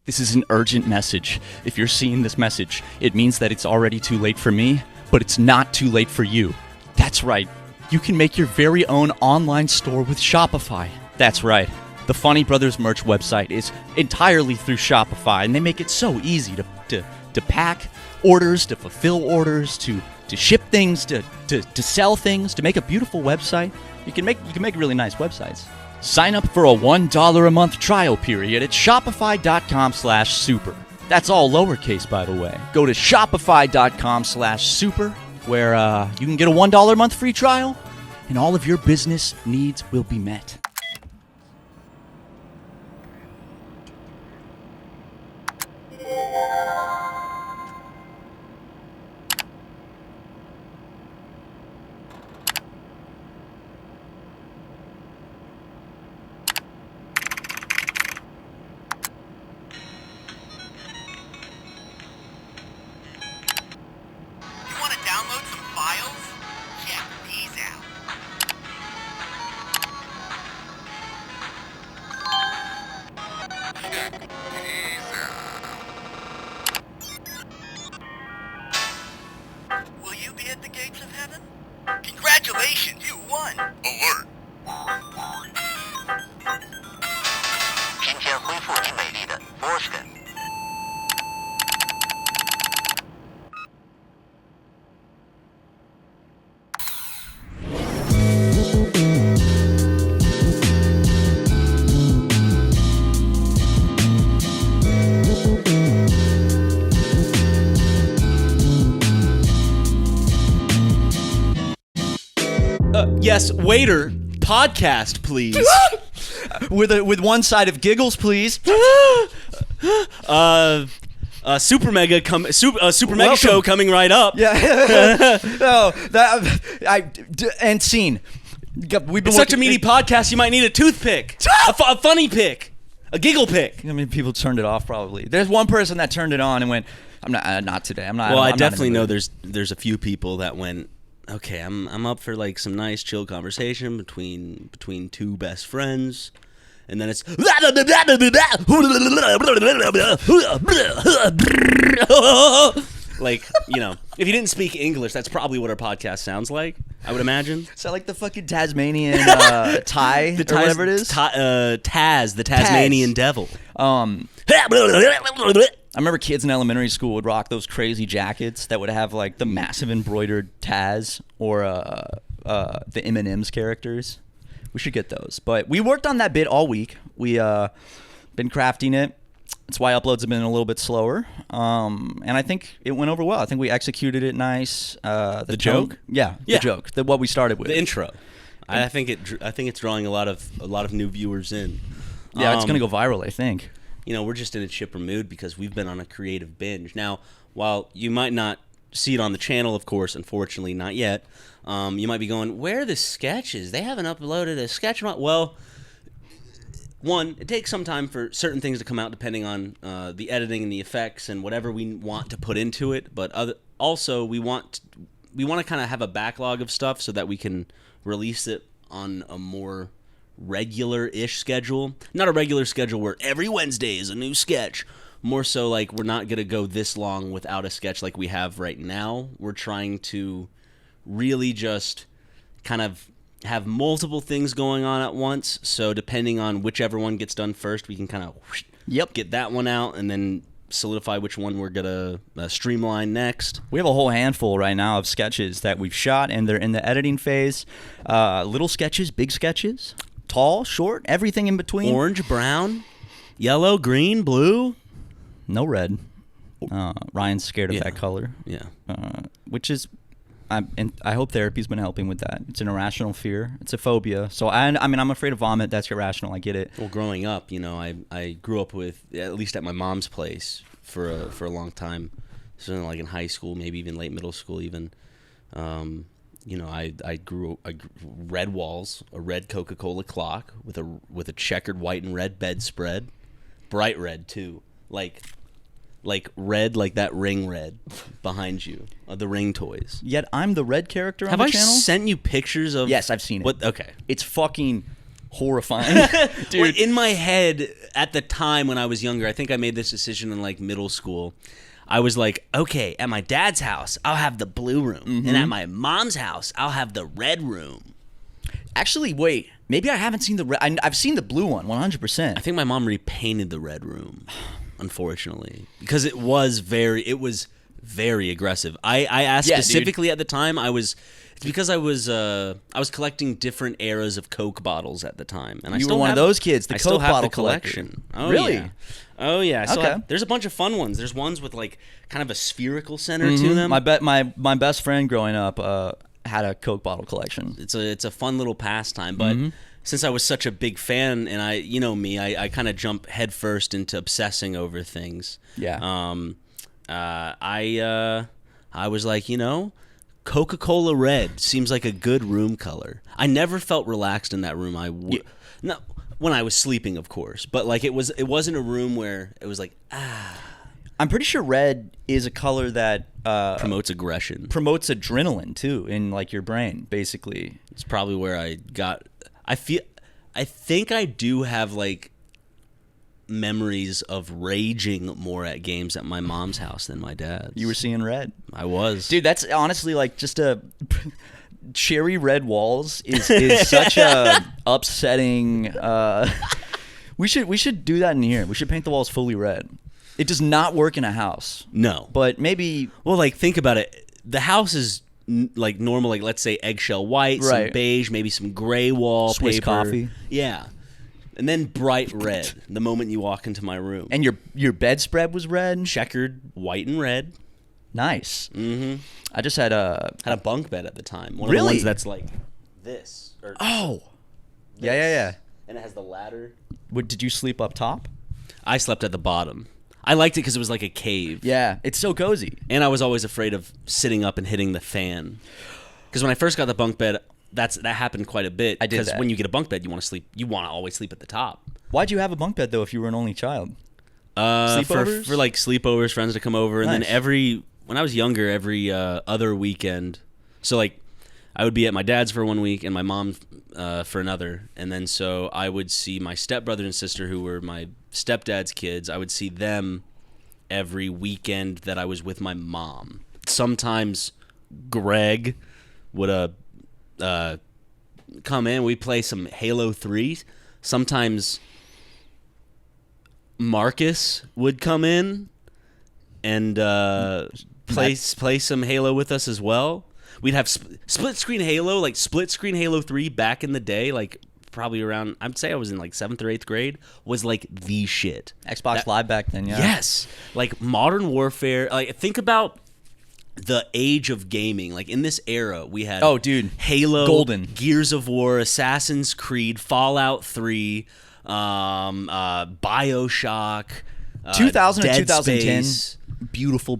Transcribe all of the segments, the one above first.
This is an urgent message. If you're seeing this message, it means that it's already too late for me, but it's not too late for you. That's right. You can make your very own online store with Shopify. That's right. The Funny Brothers merch website is entirely through Shopify, and they make it so easy to pack orders, to fulfill orders, to ship things, to sell things, to make a beautiful website. You can make really nice websites. Sign up for a $1 a month trial period at shopify.com/super. That's all lowercase, by the way. Go to shopify.com/super, where you can get a $1 a month free trial, and all of your business needs will be met. Congratulations, you won! Alert! 今天恢复你美丽的 Prescott。Yes, waiter, podcast, please. with one side of giggles, please. SuperMega show coming right up. Yeah. And scene. It's such a meaty podcast, you might need a toothpick. a funny pick. A giggle pick. I mean, people turned it off probably. There's one person that turned it on and went, I'm not today. I'm not. Well, I'm I definitely not know there's a few people that went, okay, I'm up for like some nice chill conversation between two best friends, and then it's like, you know, if you didn't speak English, that's probably what our podcast sounds like, I would imagine. Is that like the fucking Tasmanian Thai or whatever it is? Taz, the Tasmanian devil. I remember kids in elementary school would rock those crazy jackets that would have like the massive embroidered Taz or the M&M's characters. We should get those. But we worked on that bit all week. We been crafting it. That's why uploads have been a little bit slower. And I think it went over well. I think we executed it nice. The joke? Yeah, the joke. What we started with. The intro. I think it's drawing a lot of new viewers in. Yeah, it's gonna go viral, I think. You know, we're just in a chipper mood because we've been on a creative binge. Now, while you might not see it on the channel, of course, unfortunately, not yet, you might be going, where are the sketches? They haven't uploaded a sketch. Well, one, it takes some time for certain things to come out depending on the editing and the effects and whatever we want to put into it. But also, we want to kind of have a backlog of stuff so that we can release it on a more regular-ish schedule. Not a regular schedule where every Wednesday is a new sketch. More so like we're not going to go this long without a sketch like we have right now. We're trying to really just kind of have multiple things going on at once. So depending on whichever one gets done first, we can kind of get that one out and then solidify which one we're going to streamline next. We have a whole handful right now of sketches that we've shot, and they're in the editing phase. Little sketches, big sketches. Tall, short, everything in between. Orange, brown, yellow, green, blue. No red. Ryan's scared of that color. Yeah. Which is, I hope therapy's been helping with that. It's an irrational fear. It's a phobia. So I mean, I'm afraid of vomit. That's irrational. I get it. Well, growing up, you know, I grew up with, at least at my mom's place for a long time. So like in high school, maybe even late middle school, even. You know, I grew red walls, a red Coca-Cola clock with a checkered white and red bedspread, bright red too, like red, like that ring red behind you, the ring toys. Yet I'm the red character on the channel. Have I sent you pictures of? Yes, I've seen it. What? Okay, it's fucking horrifying. Dude. Well, in my head at the time when I was younger, I think I made this decision in like middle school. I was like, okay, at my dad's house, I'll have the blue room. Mm-hmm. And at my mom's house, I'll have the red room. Actually, wait. Maybe I haven't seen the red. I've seen the blue one, 100%. I think my mom repainted the red room, unfortunately, because it was very aggressive. I asked specifically at the time. It's because I was collecting different eras of Coke bottles at the time, and You were one of those kids, the I Coke still have bottle the collection. collector. Oh, Really? Yeah. Oh yeah. Okay. There's a bunch of fun ones. There's ones with like kind of a spherical center to them. My best friend growing up had a Coke bottle collection. It's a fun little pastime, but since I was such a big fan, and I kind of jump headfirst into obsessing over things. Yeah. I was like, Coca-Cola red seems like a good room color. I never felt relaxed in that room. No, when I was sleeping, of course, but like it wasn't a room where it was like I'm pretty sure red is a color that promotes aggression, promotes adrenaline too in like your brain, basically. It's probably where I think I do have like memories of raging more at games at my mom's house than my dad's. You were seeing red. I was. Dude, that's honestly like just a cherry red walls is such a upsetting we should do that in here. We should paint the walls fully red. It does not work in a house. No. But maybe well, like think about it. The house is like normal, like let's say eggshell white, some beige, maybe some gray wallpaper. Swiss coffee. Yeah. And then bright red the moment you walk into my room. And your bedspread was red? Checkered white and red. Nice. Mm-hmm. I just had a bunk bed at the time. One really? of the ones that's like this. Or oh. This. Yeah. And it has the ladder. Did you sleep up top? I slept at the bottom. I liked it because it was like a cave. Yeah, it's so cozy. And I was always afraid of sitting up and hitting the fan. Because when I first got the bunk bed, that happened quite a bit. I did that. Because when you get a bunk bed, you want to always sleep at the top. Why'd you have a bunk bed though if you were an only child? Sleepovers? For like sleepovers, friends to come over, and Nice. then when I was younger, every other weekend. So like, I would be at my dad's for 1 week and my mom for another, and then so I would see my stepbrother and sister who were my stepdad's kids. I would see them every weekend that I was with my mom. Sometimes Greg would come in. We'd play some Halo 3. Sometimes Marcus would come in and play some Halo with us as well. We'd have split screen Halo, like split screen Halo 3 back in the day, like probably around, I'd say I was in like 7th or 8th grade, was like the shit. Xbox Live back then, yeah. Yes. Like Modern Warfare, like think about the age of gaming. Like in this era, we had Halo, golden, Gears of War, Assassin's Creed, Fallout 3, BioShock, 2000 Dead to 2010. Space. Beautiful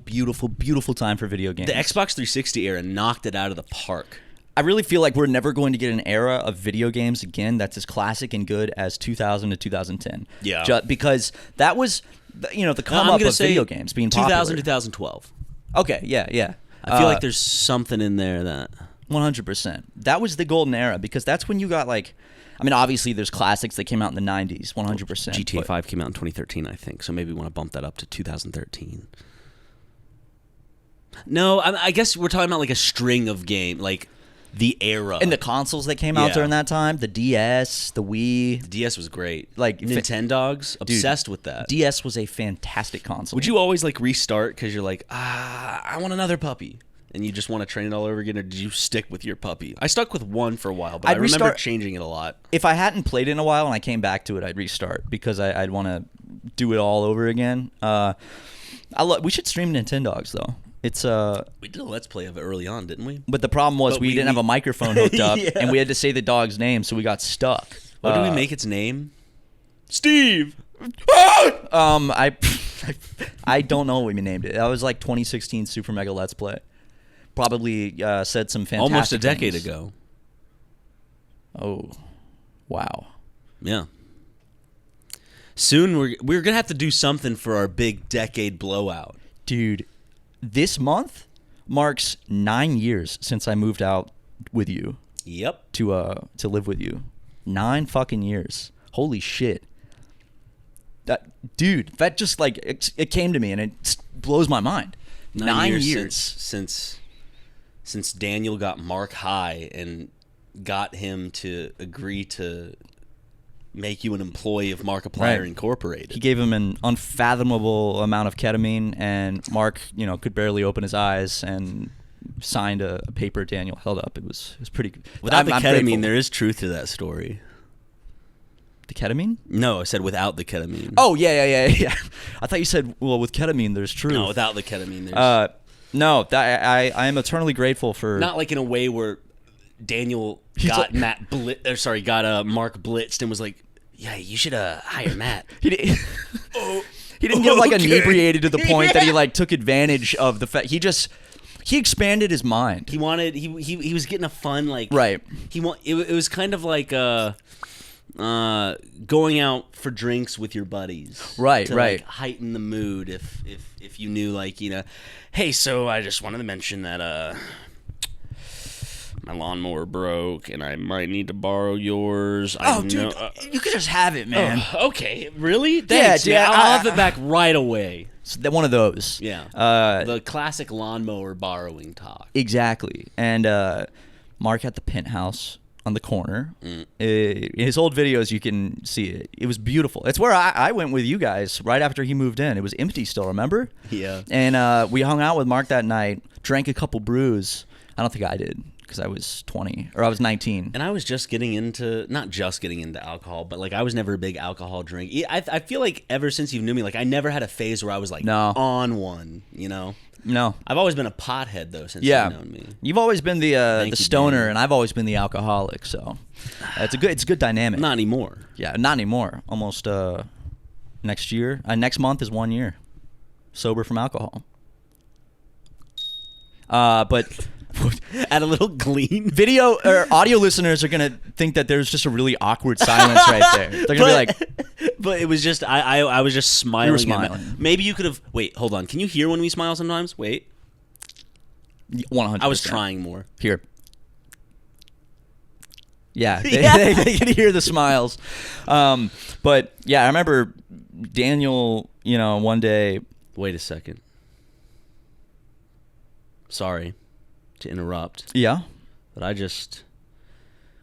time for video games. The Xbox 360 era knocked it out of the park. I really feel like we're never going to get an era of video games again that's as classic and good as 2000 to 2010. Yeah. Because that was, the come up of video games being popular. 2000 2012. Okay, yeah. I feel like there's something in there that 100%. That was the golden era because that's when you got like, I mean, obviously there's classics that came out in the 90s, 100%. GTA 5 came out in 2013, I think, so maybe we want to bump that up to 2013. No, I guess we're talking about like a string of game, like the era. And the consoles that came out during that time, the DS, the Wii. The DS was great. Like Nintendogs, obsessed with that. DS was a fantastic console. Would you always like restart because you're like, I want another puppy? And you just want to train it all over again, or did you stick with your puppy? I stuck with one for a while, but I remember changing it a lot. If I hadn't played it in a while and I came back to it, I'd restart because I'd want to do it all over again. We should stream Nintendogs though. It's we did a Let's Play of it early on, didn't we? But the problem was we didn't have a microphone hooked up, and we had to say the dog's name, so we got stuck. What did we make its name? Steve. I don't know what we named it. That was like 2016 Super Mega Let's Play. Probably said some fantastic almost a decade things. ago. Oh, wow. Yeah. Soon we're gonna have to do something for our big decade blowout, dude. This month marks 9 years since I moved out with you. Yep. To live with you. 9 fucking years. Holy shit. Dude, that just like it came to me and it blows my mind. 9 years since Daniel got Mark high and got him to agree to make you an employee of Markiplier Incorporated. He gave him an unfathomable amount of ketamine, and Mark, could barely open his eyes and signed a paper Daniel held up. It was pretty. Without the ketamine, grateful. there is truth to that story. The ketamine? No, I said without the ketamine. Oh yeah. I thought you said, well, with ketamine, there's truth. No, without the ketamine, there's. No, I am eternally grateful for. Not like in a way where Daniel got Mark blitzed and was like, "Yeah, you should hire Matt." He didn't get like inebriated to the point that he like took advantage of the fact. He expanded his mind. He wanted. He was getting a fun like. Right. It was kind of like going out for drinks with your buddies. Right. To like heighten the mood if you knew hey, so I just wanted to mention that my lawnmower broke, and I might need to borrow yours. Dude, you could just have it, man. Oh, okay, really? Thanks, yeah, I'll have it back right away. So one of those. Yeah. The classic lawnmower borrowing talk. Exactly. And Mark had the penthouse on the corner. In his old videos, you can see it. It was beautiful. It's where I went with you guys right after he moved in. It was empty still, remember? Yeah. And we hung out with Mark that night, drank a couple brews. I don't think I did, because I was 20 or I was 19. And I was just getting into, not just getting into alcohol, but I was never a big alcohol drink. I feel like ever since you knew me, I never had a phase where I was on one, No. I've always been a pothead though since you've known me. You've always been the stoner, Dan. and I've always been the alcoholic. So it's a good dynamic. Not anymore. Yeah, not anymore. Almost next year. Next month is 1 year sober from alcohol. But Add a little gleam. Video or audio listeners are gonna think that there's just a really awkward silence right there. They're gonna be like, but it was just I was just smiling. You were smiling. Maybe you could have. Wait, hold on. Can you hear when we smile sometimes? Wait. 100%. I was trying more. Here. Yeah, they can hear the smiles. But yeah, I remember Daniel. One day. Wait a second. Sorry to interrupt. Yeah. But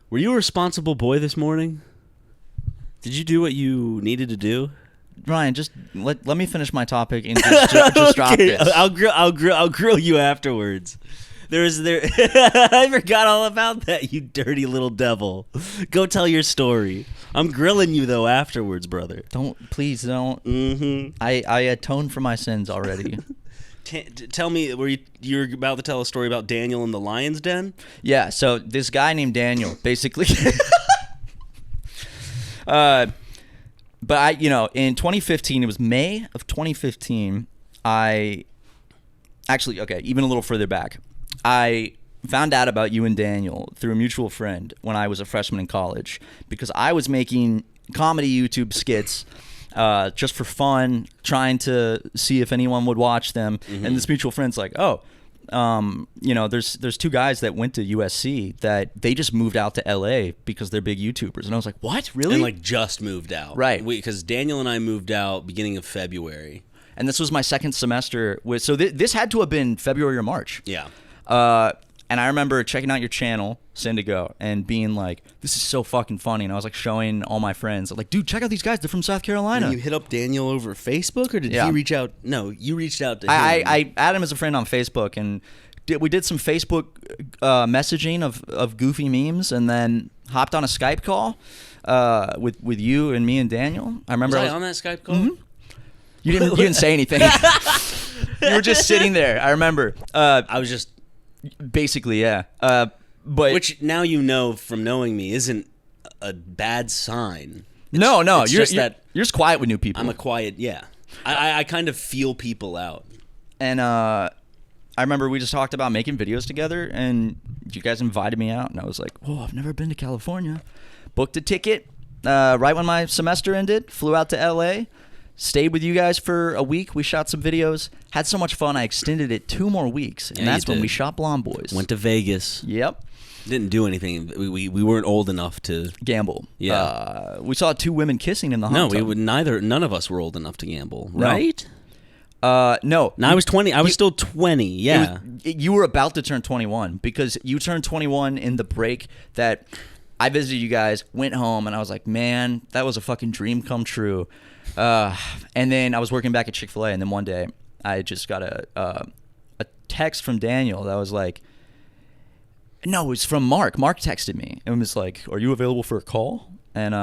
were you a responsible boy this morning? Did you do what you needed to do? Ryan, just let me finish my topic and just drop this. I'll grill you afterwards. I forgot all about that, you dirty little devil. Go tell your story. I'm grilling you though afterwards, brother. Please don't. Mm-hmm. I atoned for my sins already. Tell me, you're about to tell a story about Daniel in the lion's den? Yeah, so this guy named Daniel, basically. But in 2015, it was May of 2015, even a little further back, I found out about you and Daniel through a mutual friend when I was a freshman in college, because I was making comedy YouTube skits just for fun, trying to see if anyone would watch them. Mm-hmm. And this mutual friend's like, there's two guys that went to USC that they just moved out to LA because they're big YouTubers. And I was like, what? Really? And just moved out. Right. Because Daniel and I moved out beginning of February. And this was my second semester. So this had to have been February or March. Yeah. And I remember checking out your channel, Syndigo, and being like, this is so fucking funny. And I was showing all my friends, like, dude, check out these guys. They're from South Carolina. And you hit up Daniel over Facebook, or did he reach out? No, you reached out to him. I added him as a friend on Facebook, and we did some Facebook messaging of goofy memes, and then hopped on a Skype call with you and me and Daniel. I remember. Was I on that Skype call? Mm-hmm. You didn't say anything. You were just sitting there. I remember. I was just. Basically, yeah. But which now from knowing me isn't a bad sign. No, you're just quiet with new people. I'm a quiet, yeah. I kind of feel people out. And I remember we just talked about making videos together, and you guys invited me out, and I was like, "Whoa, I've never been to California." Booked a ticket right when my semester ended. Flew out to LA. Stayed with you guys for a week. We shot some videos. Had so much fun. I extended it 2 more weeks, and that's when we shot Blonde Boys. Went to Vegas. Yep. Didn't do anything. We weren't old enough to gamble. Yeah. We saw 2 women kissing in the hot tub. No, none of us were old enough to gamble, right? No. No, I was 20. I was still 20. Yeah. You were about to turn 21 because you turned 21 in the break that I visited you guys, went home, and I was like, man, that was a fucking dream come true. And then I was working back at Chick-fil-A, and then one day I just got a text from Daniel that was like, no, it was from Mark. Mark texted me and was like, are you available for a call? And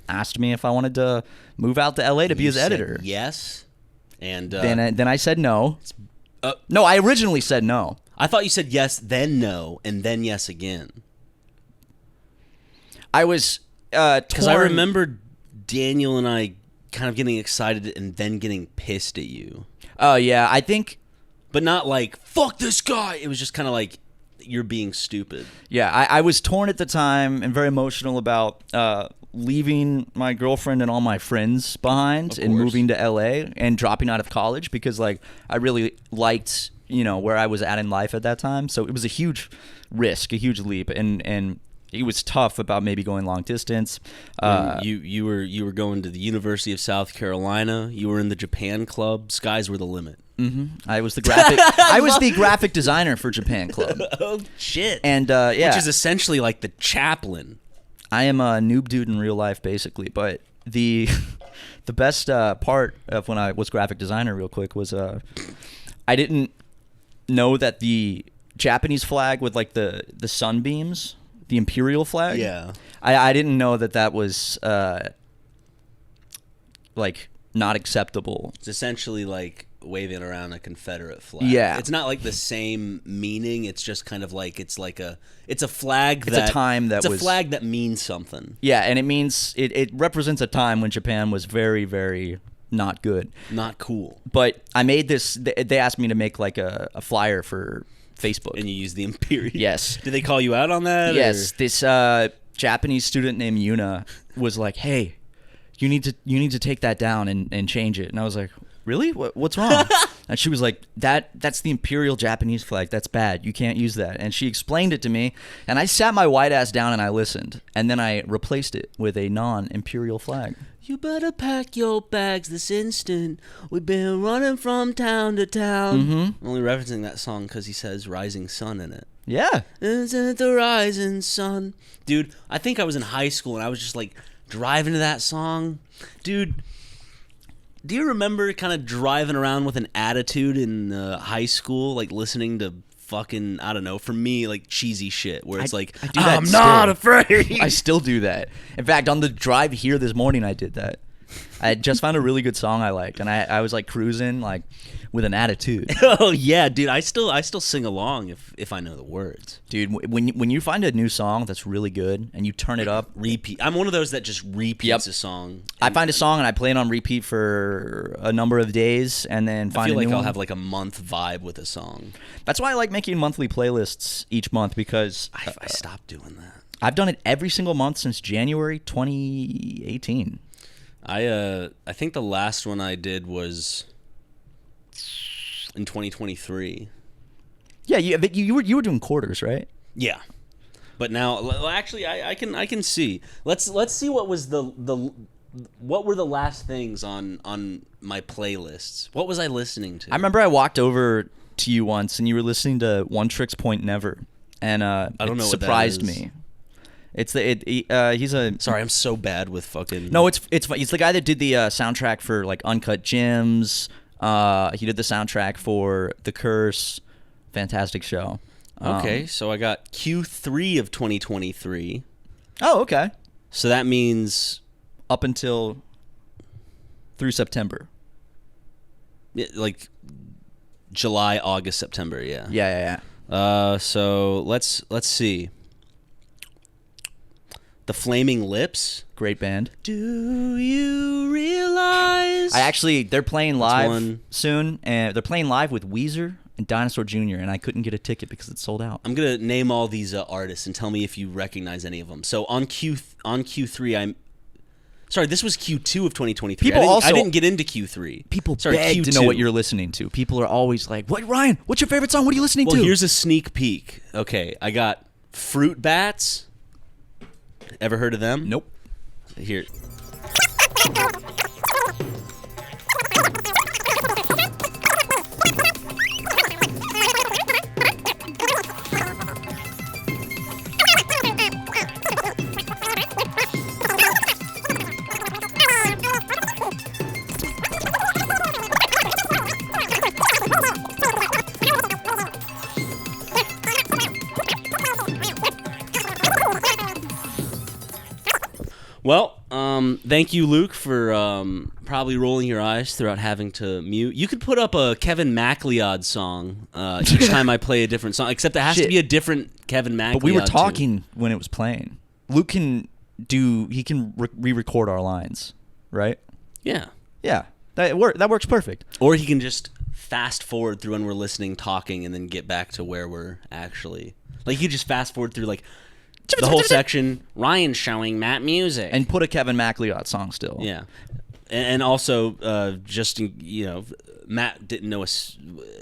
asked me if I wanted to move out to LA to be his editor. Yes. And then I said no. No, I originally said no. I thought you said yes, then no, and then yes again. I was because I remember Daniel and I kind of getting excited and then getting pissed at you. Oh yeah, I think, but not like fuck this guy. It was just kind of like you're being stupid. Yeah, I was torn at the time and very emotional about leaving my girlfriend and all my friends behind and moving to LA and dropping out of college because like I really liked where I was at in life at that time. So it was a huge risk, a huge leap, and it was tough about maybe going long distance. You were going to the University of South Carolina. You were in the Japan Club. Skies were the limit. Mm-hmm. I was the graphic designer for Japan Club. Oh shit! And which is essentially like the chaplain. I am a noob dude in real life, basically. But the best part of when I was graphic designer, real quick, was I didn't know that the Japanese flag with like the sunbeams, the imperial flag. Yeah. I didn't know that was like not acceptable. It's essentially like waving around a Confederate flag. Yeah. It's not like the same meaning. It's just kind of like it's a flag it's a time that it's was a flag that means something. Yeah, and it means it represents a time when Japan was very, very not good. Not cool. But I made this they asked me to make like a flyer for Facebook. And you use the imperial. Yes. Did they call you out on that? Yes. Or? This Japanese student named Yuna was like, "Hey, you need to take that down and change it." And I was like, "Really? What's wrong?" And she was like, "That's the imperial Japanese flag. That's bad. You can't use that." And she explained it to me, and I sat my white ass down and I listened, and then I replaced it with a non-imperial flag. You better pack your bags this instant. We've been running from town to town. Mm-hmm. I'm only referencing that song because he says "rising sun" in it. Yeah. Isn't the rising sun? Dude, I think I was in high school and I was just like driving to that song. Dude, do you remember kind of driving around with an attitude in high school, like listening to fucking, I don't know, for me, like cheesy shit where it's like, I'm not afraid. I still do that. In fact, on the drive here this morning, I did that. I had just found a really good song I liked, and I was like cruising like with an attitude. Oh yeah, dude, I still sing along if I know the words. Dude, when you find a new song that's really good and you turn it up, repeat. I'm one of those that just repeats a song. I find a song and I play it on repeat for a number of days, and then find I feel a like new I'll one. have like a month vibe with a song. That's why I like making monthly playlists each month because I stopped doing that. I've done it every single month since January 2018. I think the last one I did was in 2023. Yeah, you were doing quarters, right? Yeah, but now actually I can see. Let's see what was what were the last things on my playlists. What was I listening to? I remember I walked over to you once and you were listening to One Trick's Point Never, and I don't know, it surprised me. It's he's a sorry, I'm so bad with fucking. No, it's the guy that did the soundtrack for like Uncut Gems. He did the soundtrack for The Curse. Fantastic show. Okay, so I got Q3 of 2023. Oh, okay. So that means up until through September. Like July, August, September. Yeah. Yeah. So let's see. The Flaming Lips. Great band. Do you realize? They're playing live soon, and they're playing live with Weezer and Dinosaur Jr., and I couldn't get a ticket because it's sold out. I'm going to name all these artists and tell me if you recognize any of them. So on Q3, Sorry, this was Q2 of 2023. People I didn't get into Q3. People Sorry, beg Q2. to know what you're listening to. People are always like, "What, Ryan? What's your favorite song? What are you listening to?" Well, here's a sneak peek. Okay, I got Fruit Bats. Ever heard of them? Nope. Here. Well, thank you, Luke, for probably rolling your eyes throughout having to mute. You could put up a Kevin MacLeod song each time I play a different song, except it has to be a different Kevin MacLeod. But we were talking when it was playing. Luke can re-record our lines, right? Yeah. Yeah, that works perfect. Or he can just fast forward through when we're listening, talking, and then get back to where we're actually. Like, you just fast forward through, like, the whole section, Ryan's showing Matt music. And put a Kevin MacLeod song still. Yeah. And also, Matt didn't know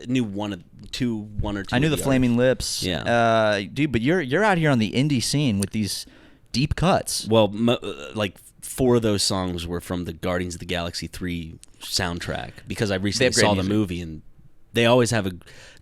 knew one or two. I knew the Flaming Lips. Yeah. Dude, but you're out here on the indie scene with these deep cuts. Well, like 4 of those songs were from the Guardians of the Galaxy 3 soundtrack because I recently saw the movie, and they always have a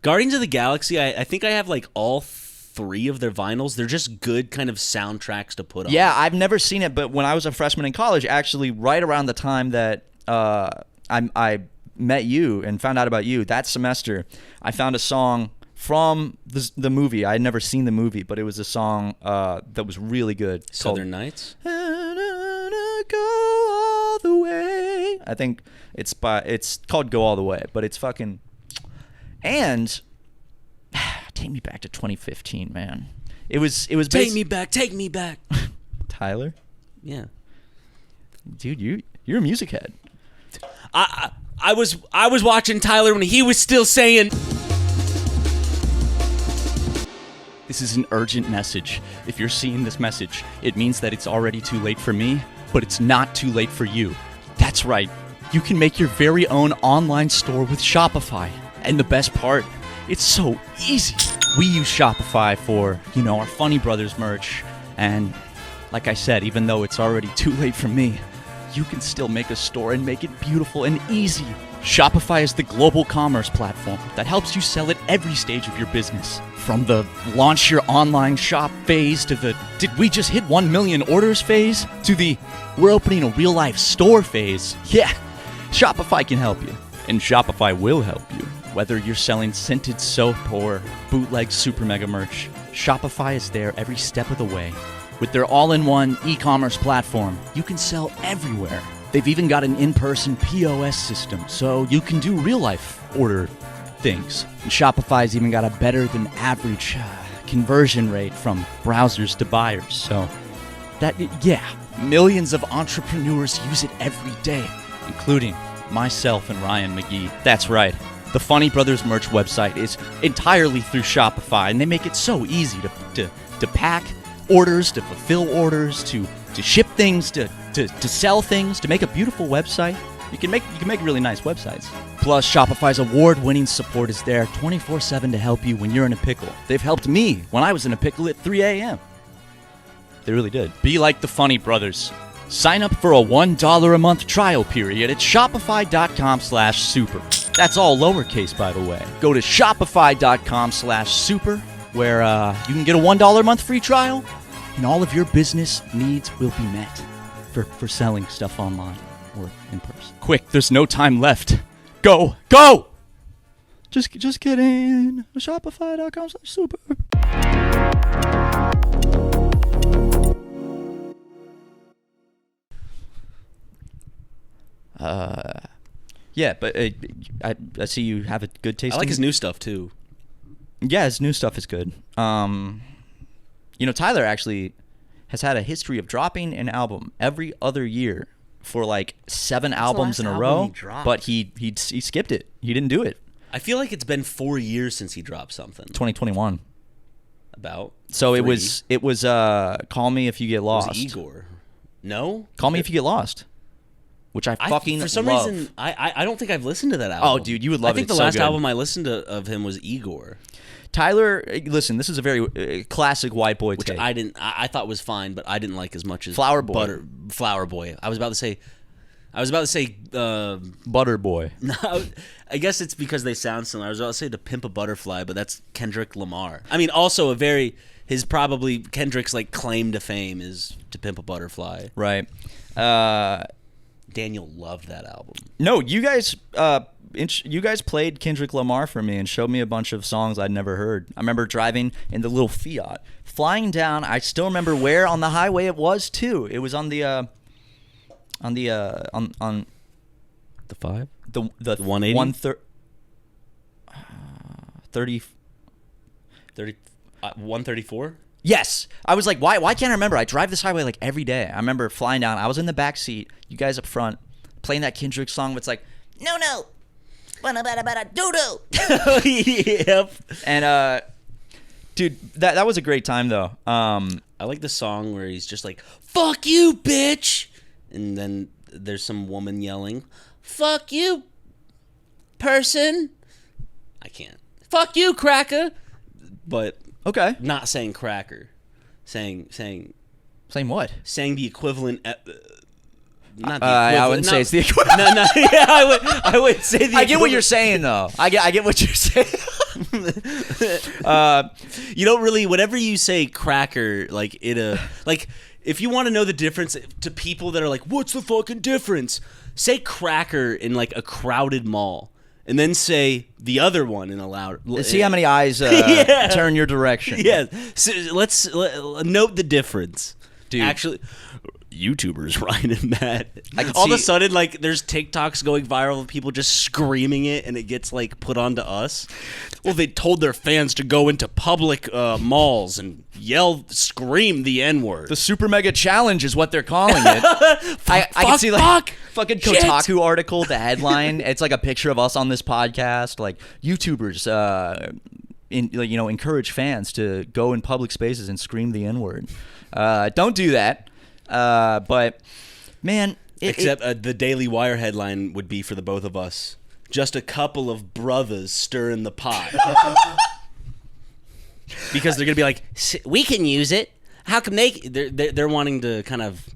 Guardians of the Galaxy. I think I have like all 3 of their vinyls. They're just good kind of soundtracks to put on. Yeah, I've never seen it, but when I was a freshman in college, actually right around the time that I met you and found out about you, that semester, I found a song from the movie. I had never seen the movie, but it was a song that was really good. Southern Nights? Go all the way. I think it's called Go All the Way, but it's fucking... And... Take me back to 2015, man. It was Take me back. Tyler? Yeah. Dude, you're a music head. I was watching Tyler when he was still saying. This is an urgent message. If you're seeing this message, it means that it's already too late for me, but it's not too late for you. That's right. You can make your very own online store with Shopify. And the best part, it's so easy. We use Shopify for, our Funny Brothers merch. And like I said, even though it's already too late for me, you can still make a store and make it beautiful and easy. Shopify is the global commerce platform that helps you sell at every stage of your business. From the launch your online shop phase to the did we just hit 1 million orders phase to the we're opening a real life store phase. Yeah, Shopify can help you. And Shopify will help you. Whether you're selling scented soap or bootleg SuperMega merch, Shopify is there every step of the way. With their all-in-one e-commerce platform, you can sell everywhere. They've even got an in-person POS system, so you can do real-life order things. And Shopify's even got a better-than-average conversion rate from browsers to buyers. So, millions of entrepreneurs use it every day, including myself and Ryan McGee. That's right. The Funny Brothers merch website is entirely through Shopify, and they make it so easy to pack orders, to fulfill orders, to ship things, to sell things, to make a beautiful website. You can make really nice websites. Plus, Shopify's award-winning support is there 24/7 to help you when you're in a pickle. They've helped me when I was in a pickle at 3 a.m. They really did. Be like the Funny Brothers. Sign up for a $1 a month trial period at shopify.com/super. That's all lowercase, by the way. Go to shopify.com/super, where you can get a $1 a month free trial, and all of your business needs will be met for selling stuff online or in person. Quick, there's no time left. Go! Just get in. Shopify.com/super. Yeah, but I see you have a good taste. I like his new stuff too. Yeah, his new stuff is good. Tyler actually has had a history of dropping an album every other year for like 7 albums in a row. But he skipped it. He didn't do it. I feel like it's been 4 years since he dropped something. 2021. About. So 3. it was Call Me If You Get Lost. It was Igor. No? Call Me If You Get Lost, which I fucking for some love. reason, I don't think I've listened to that album. Oh, dude, you would love it. I think It's the so last good. album I listened to of him was Igor, Tyler, listen, this is a very classic white boy which take. I thought was fine, but I didn't like as much as Flower Boy. Flower Boy. I was about to say. Butter Boy. No, I guess it's because they sound similar. I was about to say To Pimp a Butterfly, but that's Kendrick Lamar. I mean, also Kendrick's like claim to fame is To Pimp a Butterfly. Right. Daniel loved that album. No, you guys played Kendrick Lamar for me and showed me a bunch of songs I'd never heard. I remember driving in the little Fiat, flying down. I still remember where on the highway it was too. It was on the on The 5? the 180? 30. 134? Yes. I was like, why can't I remember? I drive this highway like every day. I remember flying down. I was in the back seat. You guys up front playing that Kendrick song. It's like, no. Doodle. Yep. And dude, that was a great time though. I like the song where he's just like, "Fuck you, bitch," and then there's some woman yelling, "Fuck you, person." I can't. Fuck you, cracker. But Okay. not saying cracker, saying Saying what? saying the equivalent. Not the I wouldn't say it's the equivalent. No, yeah, I would say the. I get what you're saying though. I get what you're saying. You don't really. Whenever you say cracker, like like if you want to know the difference to people that are like, "What's the fucking difference?" Say cracker in like a crowded mall, and then say the other one in a loud. See how many eyes Yeah. turn your direction. Yeah, so let's note the difference. Dude. Actually, YouTubers writing that. I can All of a see- sudden, like, there's TikToks going viral of people just screaming it, and it gets like put onto us. Well, they told their fans to go into public malls and scream the N-word. The SuperMega Challenge is what they're calling it. I can see like fucking shit. Kotaku article, the headline. It's like a picture of us on this podcast. Like YouTubers, encourage fans to go in public spaces and scream the N-word. Don't do that. But man, Except the Daily Wire headline would be for the both of us. Just a couple of brothers stirring the pot. Because they're going to be like, we can use it. How come they're wanting to kind of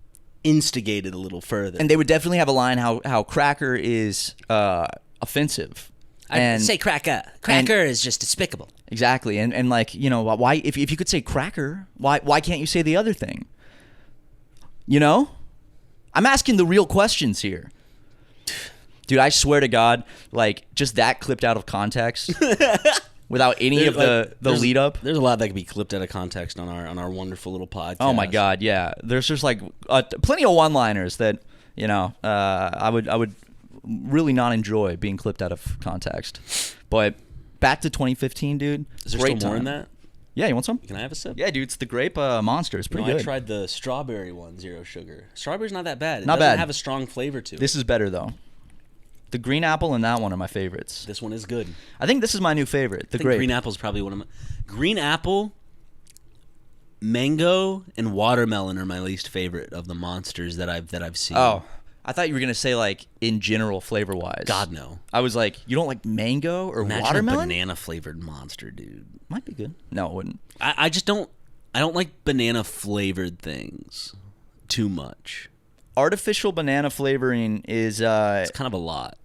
instigate it a little further. and they would definitely have a line how cracker is offensive. I'd say cracker. Cracker is just despicable. Exactly, and like why if you could say cracker, why can't you say the other thing? I'm asking the real questions here. Dude, I swear to God, like just that clipped out of context, without any of the lead up. There's a lot that could be clipped out of context on our wonderful little podcast. Oh my God, yeah. There's just like plenty of one-liners that I would really not enjoy being clipped out of context. But back to 2015, dude. Is there Great still more in time. that? Yeah, you want some? Can I have a sip? Yeah, dude, it's the grape monster. It's pretty good. I tried the strawberry one, 0 sugar. Strawberry's not that bad. It Not doesn't bad. have a strong flavor to it. This is better though. The green apple and that one are my favorites. This one is good. I think this is my new favorite. The I think grape. green apple's probably one of my... Green apple, mango, and watermelon are my least favorite of the monsters that I've seen. Oh, I thought you were gonna say like in general flavor wise. God, no. I was like, you don't like mango or Imagine watermelon? a banana-flavored monster, dude. Might be good. No, it wouldn't. I just don't... I don't like banana-flavored things too much. Artificial banana flavoring is It's kind of a lot.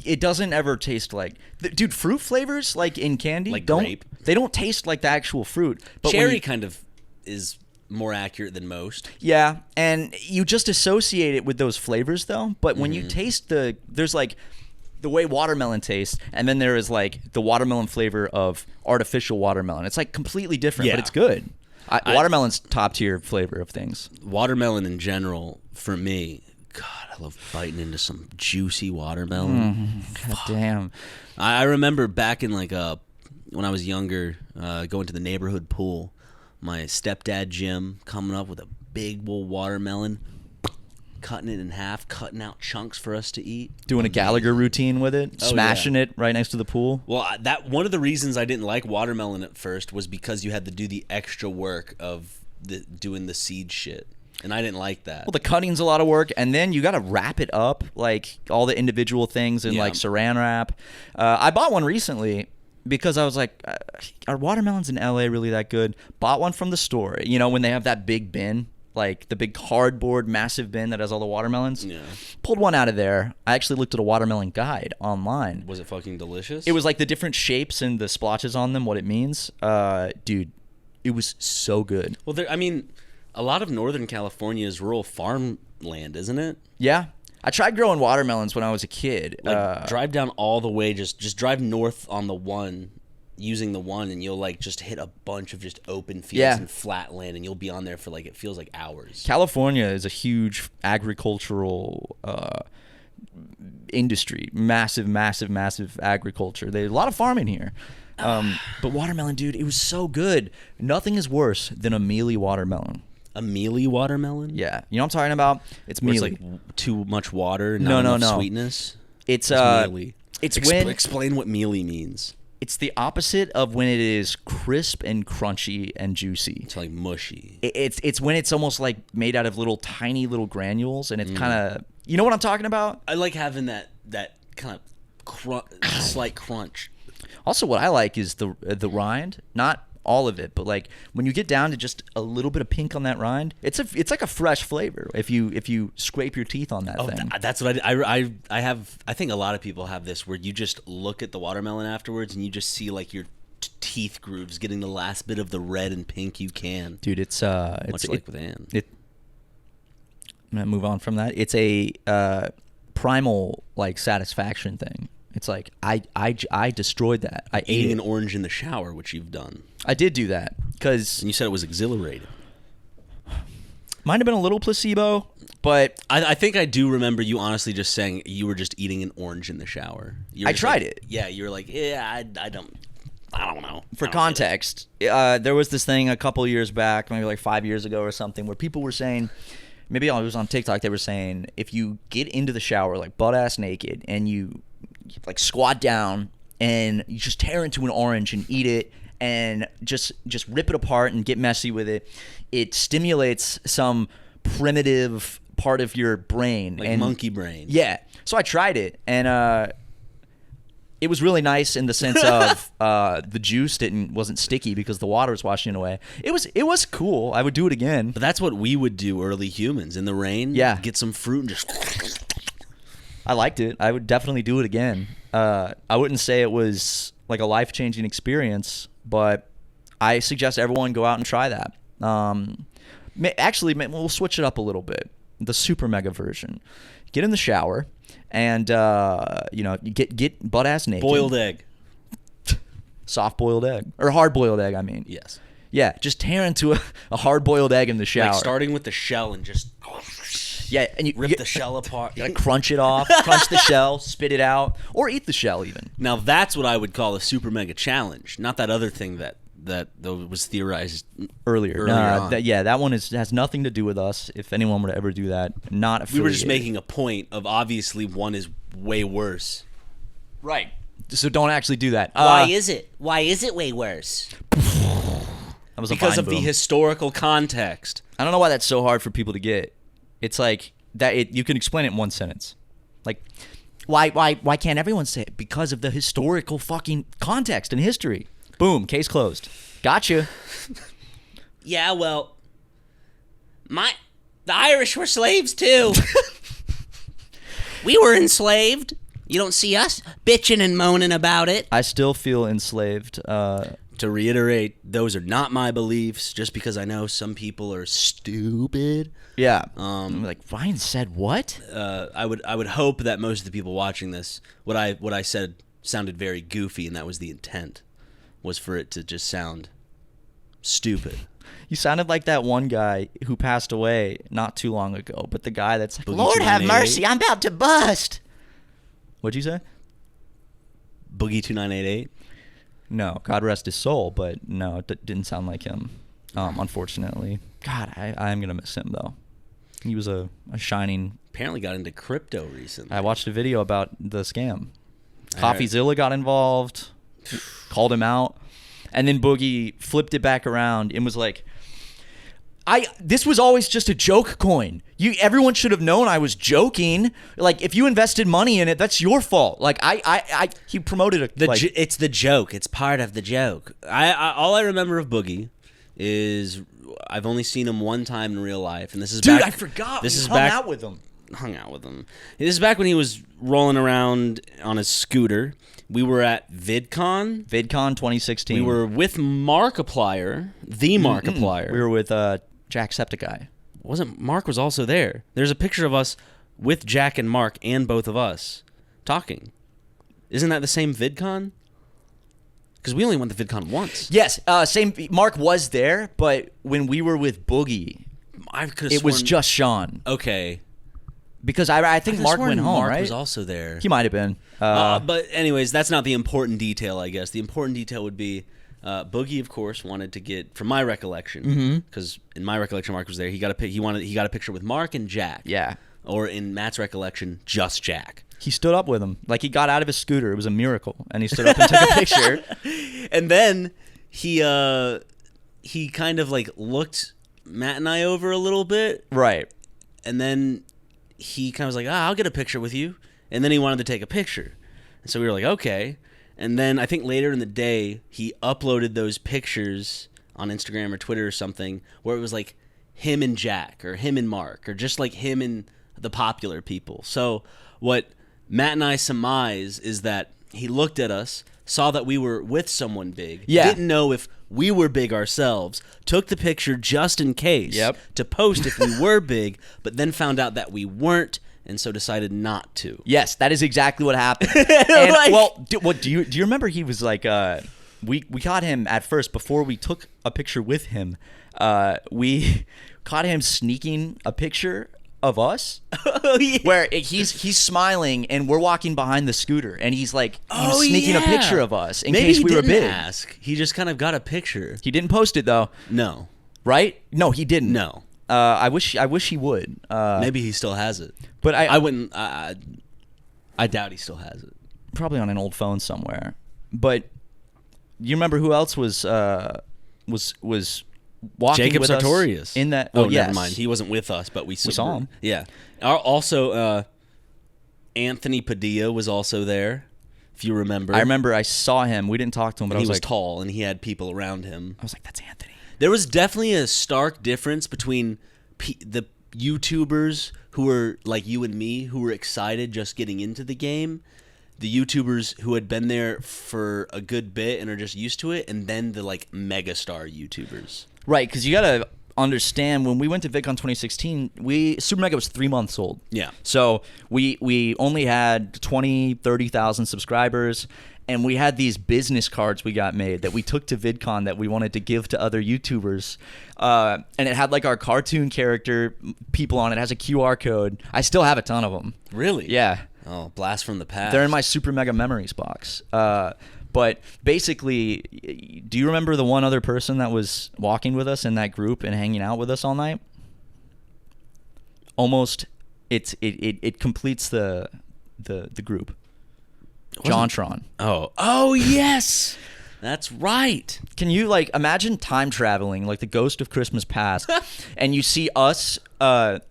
it doesn't ever taste like dude, fruit flavors like in candy Like don't grape? they don't taste like the actual fruit. But when Cherry you- kind of is more accurate than most. yeah, and you just associate it with those flavors though. But when you taste there's like the way watermelon tastes, and then there is like the watermelon flavor of artificial watermelon. It's like completely different, Yeah. but it's good. Watermelon's top tier flavor of things. Watermelon in general, for me, God, I love biting into some juicy watermelon. God damn. I remember back in like when I was younger, going to the neighborhood pool, my stepdad Jim coming up with a big bowl watermelon, cutting it in half, cutting out chunks for us to eat. Doing a Gallagher routine with it, Oh, smashing it right next to the pool. Well, that one of the reasons I didn't like watermelon at first was because you had to do the extra work of doing the seed shit. and I didn't like that. Well, the cutting's a lot of work, and then you got to wrap it up, like all the individual things in Yeah. like saran wrap. I bought one recently because I was like, are watermelons in LA really that good? Bought one from the store. You know, when they have that big bin, like the big cardboard massive bin that has all the watermelons. Yeah. Pulled one out of there. I actually looked at a watermelon guide online. Was it fucking delicious? It was like the different shapes and the splotches on them, what it means. Dude, it was so good. Well, I mean, a lot of Northern California is rural farmland, isn't it? Yeah. I tried growing watermelons when I was a kid. Like, drive down all the way, just drive north on the one, using the one, and you'll like just hit a bunch of just open fields and flat land, and you'll be on there for like, it feels like hours. California is a huge agricultural industry. Massive agriculture. There's a lot of farming here. But watermelon, dude, it was so good. Nothing is worse than a mealy watermelon. A mealy watermelon? Yeah. You know what I'm talking about? It's Where mealy. it's like too much water, not enough sweetness. It's mealy. It's Explain what mealy means. It's the opposite of when it is crisp and crunchy and juicy. It's like mushy. It's when it's almost like made out of tiny little granules, and it's kind of, you know what I'm talking about? I like having that kind of slight crunch. Also, what I like is the rind, not all of it, but like when you get down to just a little bit of pink on that rind, it's like a fresh flavor if you scrape your teeth on that thing. That's what I have. I think a lot of people have this where you just look at the watermelon afterwards and you just see like your teeth grooves getting the last bit of the red and pink you can. Dude, it's much like with Ann. I'm gonna move on from that. It's a primal like satisfaction thing. It's like I destroyed that. I ate Eating it. an orange in the shower, which you've done. I did do that because And you said it was exhilarating. might have been a little placebo, but I think I do remember you honestly just saying you were just eating an orange in the shower. I tried it. Yeah, you were like, yeah, I don't know. for context, there was this thing a couple years back, maybe like 5 years ago or something, where people were saying, maybe it was on TikTok, they were saying if you get into the shower like butt ass naked and you like squat down and you just tear into an orange and eat it and just rip it apart and get messy with it, it stimulates some primitive part of your brain, Like and monkey brain. Yeah. So I tried it, and it was really nice in the sense of the juice wasn't sticky because the water was washing it away. It was cool. I would do it again. But that's what we would do, early humans, in the rain. Yeah. Get some fruit and just... I liked it. I would definitely do it again. I wouldn't say it was like a life-changing experience, but I suggest everyone go out and try that. Actually, we'll switch it up a little bit. The SuperMega version. Get in the shower and you get butt ass naked. Boiled egg. Soft boiled egg, or hard boiled egg. I mean, Yes. yeah, just tear into a hard boiled egg in the shower. Like starting with the shell and just... Yeah, and you Rip the shell apart. You gotta crunch it off, crunch the shell, spit it out, or eat the shell even. Now that's what I would call a super mega challenge, not that other thing that was theorized Earlier on. That one has nothing to do with us. If anyone were to ever do that, not affiliated. We were just making a point of obviously one is way worse. Right. So don't actually do that. Why is it? Why is it way worse? That was a Because vine of the boom. historical context. I don't know why that's so hard for people to get. It's like that. You can explain it in one sentence. Like, why can't everyone say it? Because of the historical fucking context and history. Boom. Case closed. Gotcha. Yeah, well, the Irish were slaves too. We were enslaved. You don't see us bitching and moaning about it. I still feel enslaved. To reiterate, those are not my beliefs. Just because I know some people are stupid. Yeah. I'm like, Ryan said what? I would hope that most of the people watching this, what I said sounded very goofy, and that was the intent, was for it to just sound stupid. You sounded like that one guy who passed away not too long ago, but the guy that's like, Boogie Lord have 2988. mercy, I'm about to bust. What'd you say? Boogie 2988. No, God rest his soul, but no, it didn't sound like him, unfortunately. God, I'm going to miss him, though. He was a shining... Apparently got into crypto recently. I watched a video about the scam. I heard. CoffeeZilla got involved, called him out, and then Boogie flipped it back around and was like, This was always just a joke coin. Everyone should have known I was joking. Like, if you invested money in it, that's your fault. Like, he promoted it. It's the joke. It's part of the joke. All I remember of Boogie is I've only seen him one time in real life, and this is back. I forgot. This is hung back. out with him. Hung out with him. This is back when he was rolling around on his scooter. We were at VidCon. VidCon 2016. We were with Markiplier, the Markiplier. We were with Jacksepticeye. Mark was also there. There's a picture of us with Jack and Mark and both of us talking. Isn't that the same VidCon? Because we only went to VidCon once. Yes, same. Mark was there, but when we were with Boogie, it was just Sean. Okay. Because I think Mark went home, Mark right? was also there. He might have been. But anyways, that's not the important detail, I guess. The important detail would be Boogie, of course, wanted to get, from my recollection, because in my recollection, Mark was there. He got a picture with Mark and Jack. Yeah. Or in Matt's recollection, just Jack. He stood up with him. Like, he got out of his scooter. It was a miracle. And he stood up and took a picture. And then he kind of like looked Matt and I over a little bit. Right. And then he kind of was like, I'll get a picture with you. And then he wanted to take a picture. And so we were like, okay. And then I think later in the day, he uploaded those pictures on Instagram or Twitter or something where it was like him and Jack or him and Mark or just like him and the popular people. So what Matt and I surmise is that he looked at us, saw that we were with someone big, didn't know if we were big ourselves, took the picture just in case to post if we were big, but then found out that we weren't, and so decided not to. Yes, that is exactly what happened. And, do you remember he was like, we caught him at first before we took a picture with him. We caught him sneaking a picture of us, where he's smiling and we're walking behind the scooter, and he's like sneaking a picture of us in case we were big. Ask. He just kind of got a picture. He didn't post it though. No. Right? No, he didn't. No. I wish he would. Maybe he still has it, but I wouldn't. I doubt he still has it. Probably on an old phone somewhere. But you remember who else was walking Jacob with Sartorius us in that? Oh, yes. never mind. He wasn't with us, but we saw him. Yeah. Also, Anthony Padilla was also there, if you remember. I remember I saw him. We didn't talk to him, but he was like, tall and he had people around him. I was like, that's Anthony. There was definitely a stark difference between the YouTubers who were like you and me, who were excited just getting into the game, the YouTubers who had been there for a good bit and are just used to it, and then the like megastar YouTubers. Right, because you got to understand, when we went to VidCon 2016, SuperMega was 3 months old. Yeah. So we only had 20, 30,000 subscribers, and we had these business cards we got made that we took to VidCon that we wanted to give to other YouTubers. And it had like our cartoon character people on it. It has a QR code. I still have a ton of them. Really? Yeah. Oh, blast from the past. They're in my SuperMega memories box. But basically, do you remember the one other person that was walking with us in that group and hanging out with us all night? Almost, it completes the group. JonTron. Oh yes, that's right. Can you like imagine time traveling, like the ghost of Christmas past, and you see us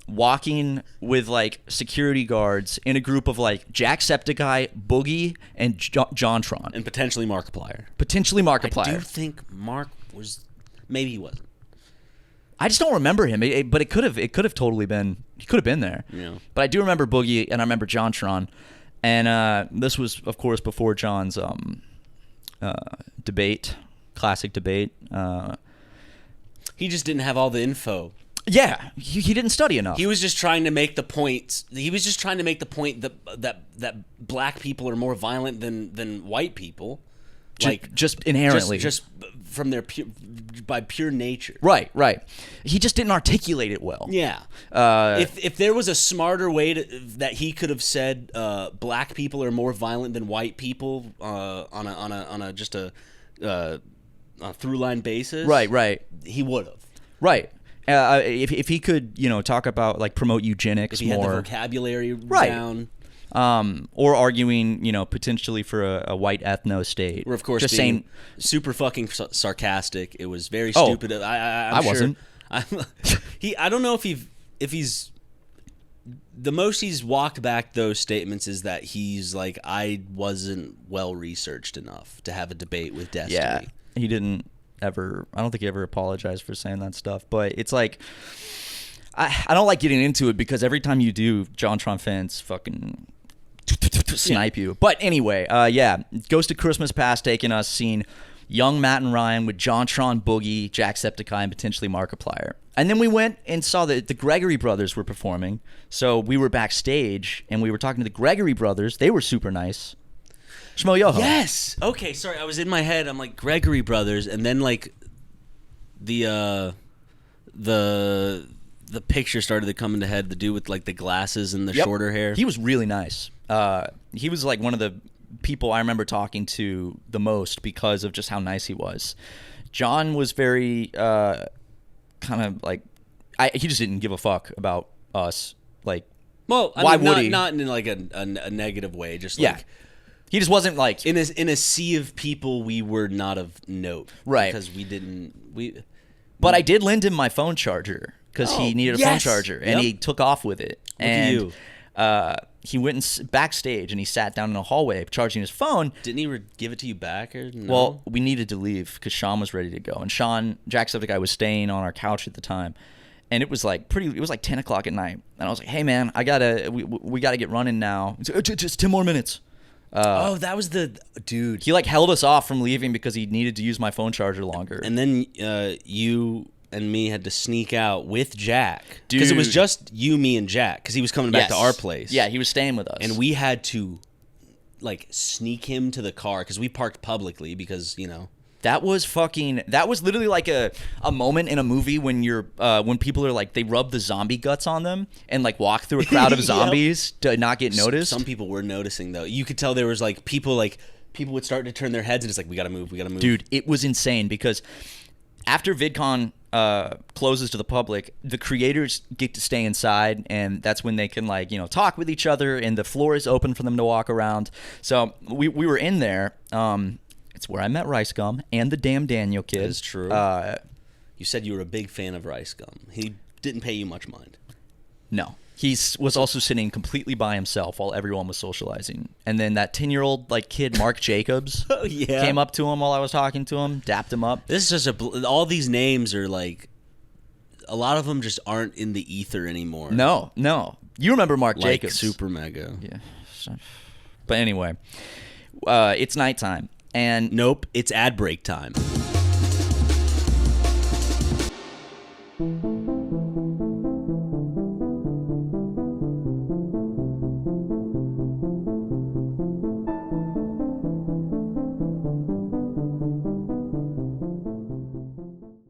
walking with like security guards in a group of like Jacksepticeye, Boogie, and JonTron, and potentially Markiplier. Markiplier. I do think Mark was. Maybe he wasn't. I just don't remember him, but it could have totally been. He could have been there. Yeah. But I do remember Boogie, and I remember JonTron, and this was of course before John's classic debate. He just didn't have all the info. Yeah, he didn't study enough. He was just trying to make the point. That black people are more violent than white people. Just inherently, just from their by pure nature. Right. He just didn't articulate it well. Yeah. If there was a smarter way that he could have said, black people are more violent than white people on a through line basis. Right. He would have. Right. If he could, talk about like promote eugenics if he more, had the vocabulary down. Or arguing, potentially for a white ethno state. Or of course, just being saying super fucking sarcastic. It was very stupid. I wasn't. I don't know if he's the most he's walked back those statements is that he's like, I wasn't well researched enough to have a debate with Destiny. Yeah, he didn't ever. I don't think he ever apologized for saying that stuff. But it's like, I don't like getting into it because every time you do, JonTron fans fucking snipe you. But anyway, yeah, Ghost of Christmas Past taking us, seeing young Matt and Ryan with JonTron, Boogie, Jacksepticeye, and potentially Markiplier. And then we went and saw that the Gregory brothers were performing. So we were backstage and we were talking to the Gregory brothers. They were super nice. Shmo Yoho. Yes. Okay. Sorry, I was in my head. I'm like Gregory brothers, and then like the picture started to come into head. The dude with like the glasses and the shorter hair. He was really nice. He was like one of the people I remember talking to the most because of just how nice he was. John was very kind of like he just didn't give a fuck about us. Like, well, why would he? Not in like a negative way. Just like he just wasn't like in a sea of people. We were not of note, right? Because we didn't. But I did lend him my phone charger because he needed a phone charger, and he took off with it. Look at you. He went backstage and he sat down in a hallway charging his phone. Didn't he give it to you back or no? Well, we needed to leave because Sean was ready to go, and Sean, Jacksepticeye, was staying on our couch at the time, and it was like 10 o'clock at night, and I was like, "Hey man, we gotta get running now. Just 10 more minutes." That was the dude. He like held us off from leaving because he needed to use my phone charger longer. And then you and me had to sneak out with Jack because it was just you, me, and Jack because he was coming back to our place. Yeah, he was staying with us, and we had to like sneak him to the car because we parked publicly because that was literally like a moment in a movie when when people are like, they rub the zombie guts on them and like walk through a crowd of zombies to not get noticed. Some people were noticing though. You could tell there was like people would start to turn their heads and it's like, we gotta move. Dude, it was insane because after VidCon closes to the public, the creators get to stay inside, and that's when they can talk with each other, and the floor is open for them to walk around. So we were in there. It's where I met Rice Gum and the damn Daniel kid. That's true. You said you were a big fan of Rice Gum. He didn't pay you much mind. No. He was also sitting completely by himself while everyone was socializing. And then that 10-year-old kid, Mark Jacobs, came up to him while I was talking to him, dapped him up. This is just all these names are like, a lot of them just aren't in the ether anymore. No. You remember Mark Jacobs. SuperMega. Yeah. But anyway, it's nighttime. And nope, it's ad break time.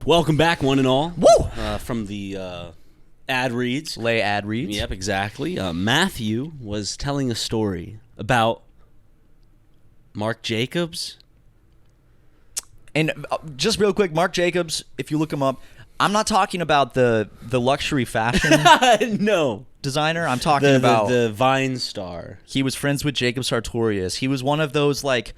Welcome back, one and all. Woo! From the ad reads. Lay ad reads. Yep, exactly. Matthew was telling a story about Mark Jacobs. And just real quick, Mark Jacobs, if you look him up, I'm not talking about the luxury fashion no designer. I'm talking about the Vine star. He was friends with Jacob Sartorius. He was one of those like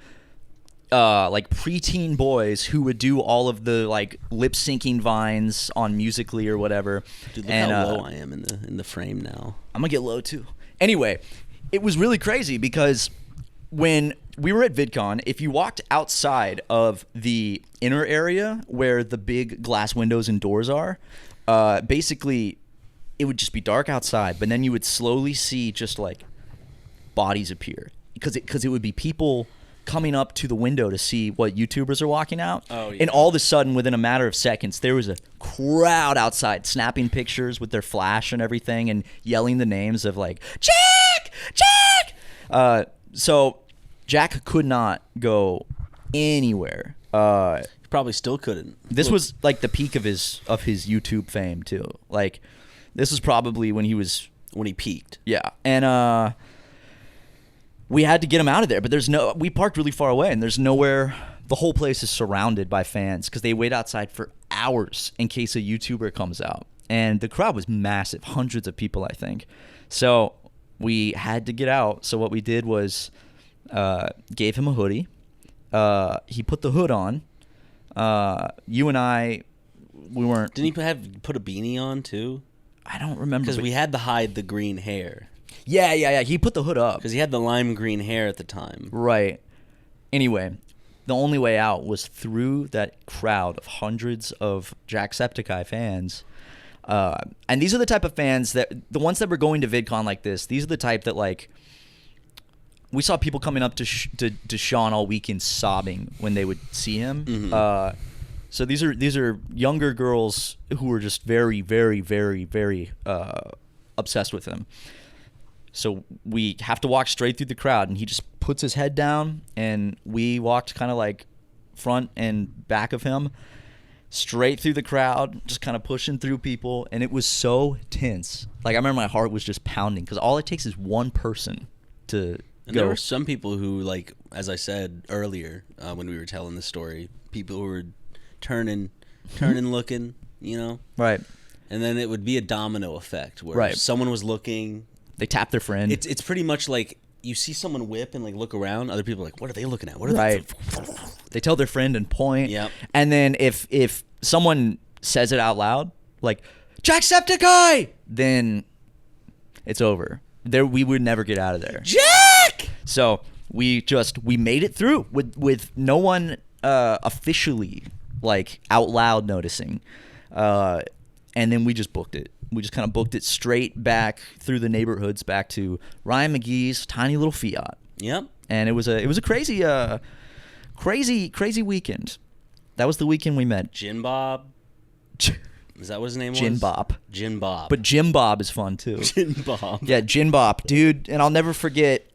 preteen boys who would do all of the lip syncing vines on Musical.ly or whatever. Dude, look how low I am in the frame now. I'm gonna get low too. Anyway, it was really crazy because when we were at VidCon, if you walked outside of the inner area where the big glass windows and doors are, basically it would just be dark outside, but then you would slowly see just bodies appear because it would be people coming up to the window to see what YouTubers are walking out. Oh, yeah. And all of a sudden, within a matter of seconds, there was a crowd outside snapping pictures with their flash and everything and yelling the names of Jack! So Jack could not go anywhere. He probably still couldn't. This was the peak of his YouTube fame too. This was probably when he peaked. Yeah. And we had to get him out of there, but we parked really far away and there's nowhere. The whole place is surrounded by fans because they wait outside for hours in case a YouTuber comes out. And the crowd was massive, hundreds of people, I think. So we had to get out. So what we did was gave him a hoodie. He put the hood on. You and I we weren't. Didn't he put a beanie on too? I don't remember. Because we had to hide the green hair. Yeah. He put the hood up. Because he had the lime green hair at the time. Right. Anyway, the only way out was through that crowd of hundreds of Jacksepticeye fans. And these are the type of fans the ones that were going to VidCon like this, these are the type that, like, we saw people coming up to Sean all weekend sobbing when they would see him. Mm-hmm. So these are younger girls who were just very, very, very, very obsessed with him. So we have to walk straight through the crowd, and he just puts his head down, and we walked kind of like front and back of him, straight through the crowd, just kind of pushing through people, and it was so tense. Like, I remember my heart was just pounding, because all it takes is one person to and go. There were some people who, like, as I said earlier when we were telling this story, people who were turning, looking, you know? Right. And then it would be a domino effect where Right. if someone was looking... They tap their friend. It's pretty much like you see someone whip and, like, look around. Other people are like, what are they looking at? What are Right. they... They tell their friend and point. Yep. And then if someone says it out loud, like, Jacksepticeye, then it's over. We would never get out of there. Jack! So we made it through with no one officially, like, out loud noticing. And then we just booked it. We just kind of booked it straight back through the neighborhoods back to Ryan McGee's tiny little Fiat. Yep. And it was a crazy weekend. That was the weekend we met. Jin Bob. Is that what his name was? Jin Bob. Jin Bob. But Jim Bob is fun too. Jin Bob. Yeah, Jin Bob, dude. And I'll never forget,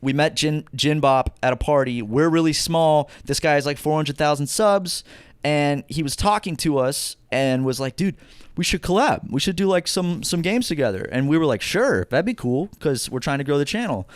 we met Jin Bob at a party. We're really small. This guy has like 400,000 subs. And he was talking to us and was like, dude, we should collab. We should do like some games together. And we were like, sure, that'd be cool, because we're trying to grow the channel.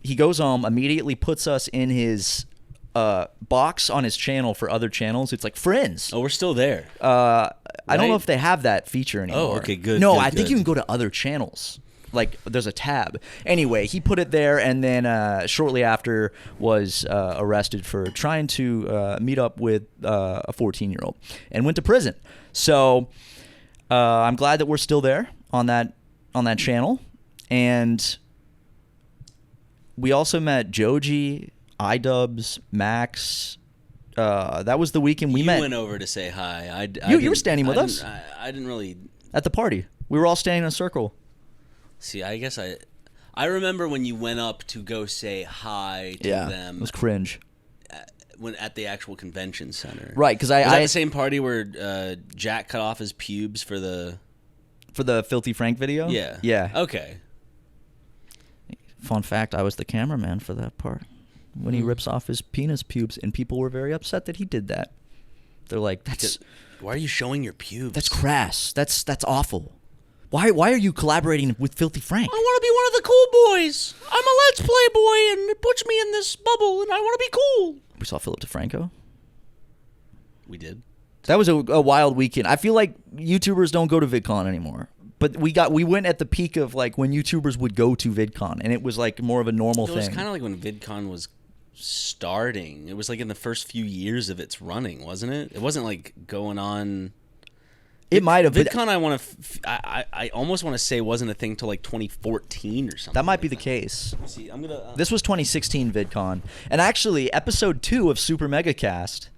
He goes home, immediately puts us in his box on his channel for other channels. It's like friends. Oh, we're still there. I don't know Right? if they have that feature anymore. Oh, okay, good. No, good, I think good. you can go to other channels. Like, there's a tab. Anyway, he put it there, and then shortly after was arrested for trying to meet up with a 14-year-old and went to prison. So I'm glad that we're still there on that channel. And we also met Joji, iDubbbz, Max. That was the weekend we met. You went over to say hi. You were standing with us. I didn't really... At the party. We were all standing in a circle. See, I guess I remember when you went up to go say hi to them. It was cringe. When at the actual convention center. Right, because Was that the same party where Jack cut off his pubes for the Filthy Frank video? Yeah. Yeah. Okay. Fun fact, I was the cameraman for that part. When he rips off his penis pubes, and people were very upset that he did that. They're like, Why are you showing your pubes? that's crass. That's awful. Why are you collaborating with Filthy Frank? I want to be one of the cool boys. I'm a Let's Play boy, and it puts me in this bubble, and I want to be cool. We saw Philip DeFranco. We did. That was a wild weekend. I feel like YouTubers don't go to VidCon anymore. But we went at the peak of, like, when YouTubers would go to VidCon, and it was like more of a normal thing. It was kind of like when VidCon was starting. It was like in the first few years of its running, wasn't it? It wasn't like going on. It might have. VidCon, I almost want to say wasn't a thing till like 2014 or something. That might be the case. See, I'm gonna. This was 2016 VidCon, and actually, episode 2 of Super Mega Cast.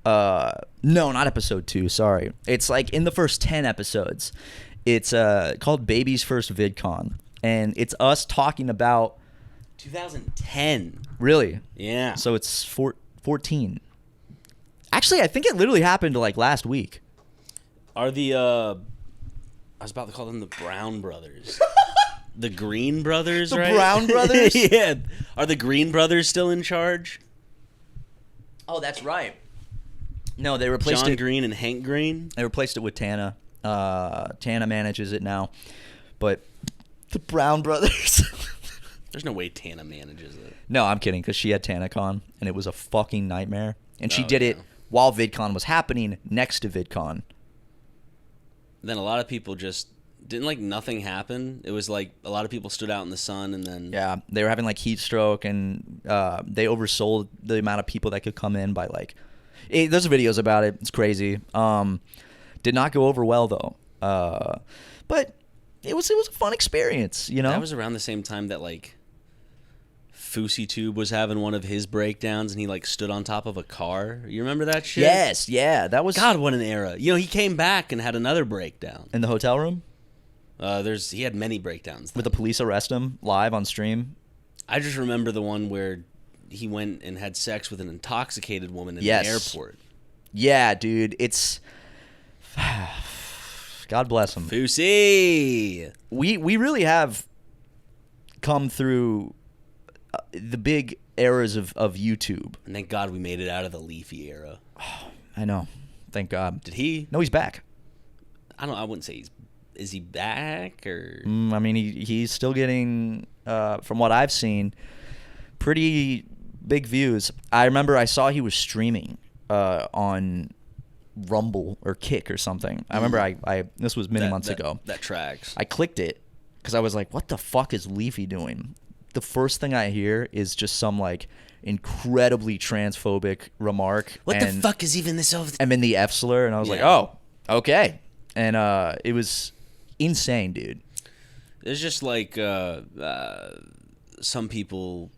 No, not episode 2. Sorry, it's like in the first 10 episodes. It's called Baby's First VidCon, and it's us talking about 2010. Really. Yeah. So it's 14. Actually, I think it literally happened like last week. Are the I was about to call them the Brown Brothers. The Green Brothers, The right? Brown Brothers? Yeah. Are the Green Brothers still in charge? Oh, that's right. No, they replaced John it. Green and Hank Green? They replaced it with Tana. Tana manages it now. But the Brown Brothers. There's no way Tana manages it. No, I'm kidding, because she had TanaCon, and it was a fucking nightmare. And she Oh, did it yeah. while VidCon was happening, next to VidCon. Then a lot of people just didn't, like, nothing happen. It was like a lot of people stood out in the sun, and then Yeah, they were having like heat stroke, and they oversold the amount of people that could come in by like There's videos about it. It's crazy. Did not go over well though. But it was a fun experience, you know. That was around the same time that like Fousey Tube was having one of his breakdowns, and he like stood on top of a car. You remember that shit? Yes, yeah, that was God, what an era. You know, he came back and had another breakdown. in the hotel room He had many breakdowns. with the police arrest him live on stream. I just remember the one where he went and had sex with an intoxicated woman in Yes. the airport. Yeah, dude, it's God bless him. Fousey! We really have come through the big eras of YouTube. And thank God we made it out of the Leafy era. I know. Thank God. Did he? No, he's back. I wouldn't say is he back or I mean, he's still getting, from what I've seen, pretty big views. I remember I saw he was streaming on Rumble or Kick or something. I remember I this was many months ago. That tracks. I clicked it because I was like, what the fuck is Leafy doing? The first thing I hear is just some like incredibly transphobic remark. What the fuck is even this over? I'm in the F slur, and I was like, Yeah. oh, okay. And it was insane, dude. It's just like some people